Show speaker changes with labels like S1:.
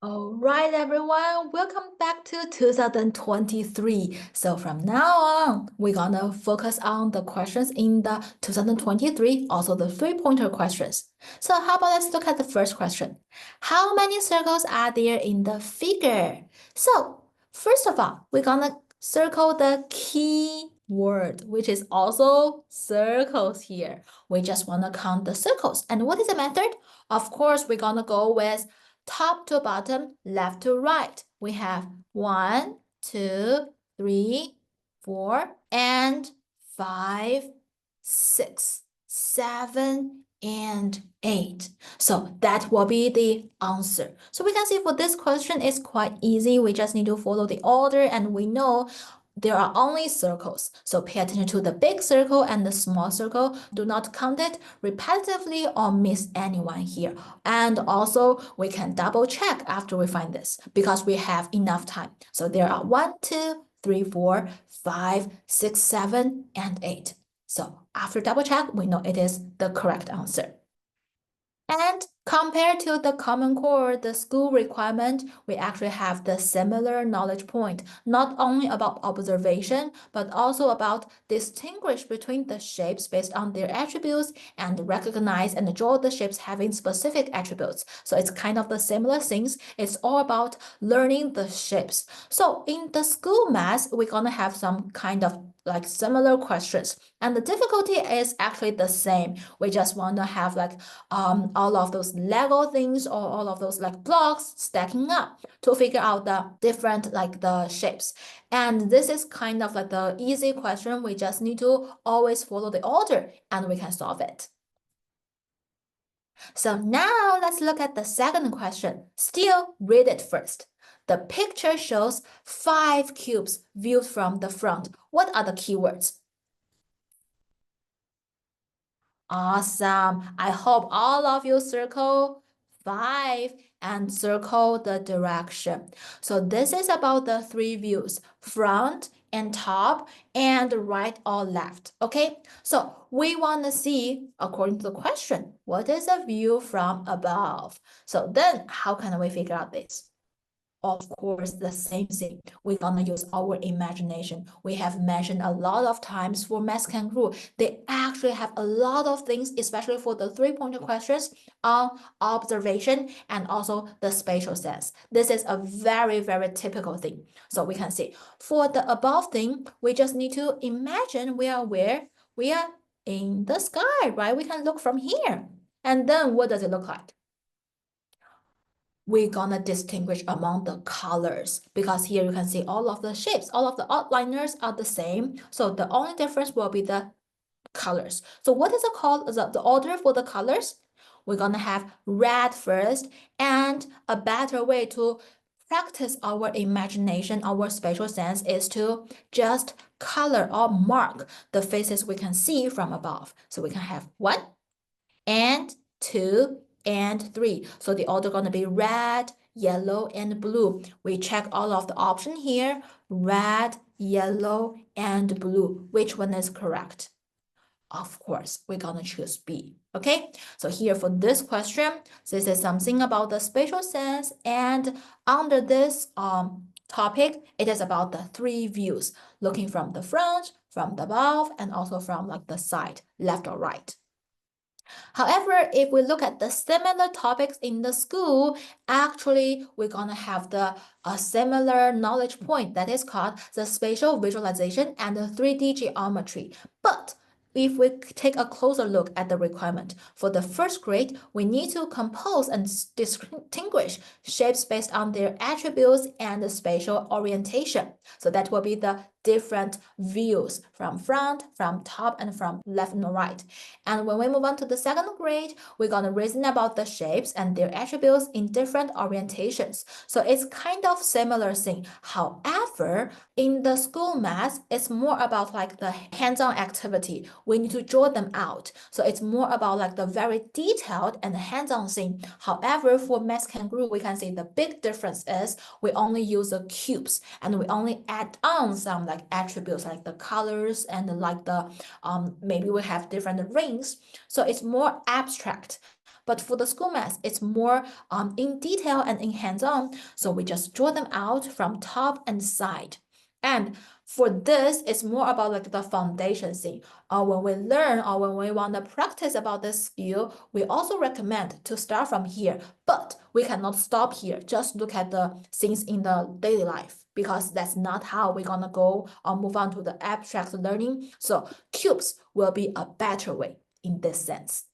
S1: All right, everyone, welcome back to 2023. So from now on, we're gonna focus on the questions in the 2023, also the three-pointer questions. So how about let's look at the first question. How many circles are there in the figure? So first of all, we're gonna circle the key word, which is also circles here. We just wanna count the circles. And what is the method? Of course, we're gonna go with top to bottom, left to right. We have 1, 2, 3, 4, and 5, 6, 7, and 8. So that will be the answer. So we can see for this question, it's quite easy. We just need to follow the order, and we know there are only circles. So pay attention to the big circle and the small circle. Do not count it repetitively or miss anyone here. And also, we can double check after we find this because we have enough time. So there are 1, 2, 3, 4, 5, 6, 7, and 8. So after double check, we know it is the correct answer. And compared to the Common Core, the school requirement, we actually have the similar knowledge point, not only about observation, but also about distinguish between the shapes based on their attributes and recognize and draw the shapes having specific attributes. So it's kind of the similar things. It's all about learning the shapes. So in the school math, we're gonna have some kind of like similar questions. And the difficulty is actually the same. We just want to have like all of those Lego things or all of those like blocks stacking up to figure out the different like the shapes. And this is kind of like the easy question. We just need to always follow the order and we can solve it. So now let's look at the second question. Still read it first. The picture shows 5 cubes viewed from the front. What are the keywords? Awesome. I hope all of you circle 5 and circle the direction. So this is about the 3 views, front and top and right or left. Okay, so we want to see, according to the question, what is a view from above? So then how can we figure out this? Of course, the same thing. We're gonna use our imagination. We have mentioned a lot of times for Math Kangaroo, they actually have a lot of things, especially for the three-pointer questions on observation and also the spatial sense. This is a very, very typical thing. So we can see for the above thing, we just need to imagine we are where? We are in the sky, right? We can look from here. And then what does it look like? We're gonna distinguish among the colors because here you can see all of the shapes, all of the outliners are the same. So the only difference will be the colors. So what is the order for the colors? We're gonna have red first, and a better way to practice our imagination, our spatial sense is to just color or mark the faces we can see from above. So we can have 1 and 2 and 3. So the order gonna be red, yellow, and blue. We check all of the option here, red, yellow, and blue. Which one is correct? Of course, we're gonna choose B. Okay, so here for this question, this is something about the spatial sense, and under this topic, it is about the 3 views, looking from the front, from the above, and also from like the side, left or right. However, if we look at the similar topics in the school, actually, we're gonna have a similar knowledge point that is called the spatial visualization and the 3D geometry. But if we take a closer look at the requirement, for the first grade, we need to compose and distinguish shapes based on their attributes and the spatial orientation. So that will be the different views from front, from top, and from left and right. And when we move on to the second grade, we're going to reason about the shapes and their attributes in different orientations. So it's kind of similar thing. However, in the school math, it's more about like the hands-on activity. We need to draw them out. So it's more about like the very detailed and hands-on thing. However, for Math Kangaroo, we can see the big difference is we only use the cubes and we only add on some like attributes like the colors and like the maybe we have different rings. So it's more abstract. But for the school math, it's more in detail and in hands-on. So we just draw them out from top and side. And for this, it's more about like the foundation thing. When we learn or when we want to practice about this skill, we also recommend to start from here. But we cannot stop here. Just look at the things in the daily life, because that's not how we're gonna go or move on to the abstract learning. So cubes will be a better way in this sense.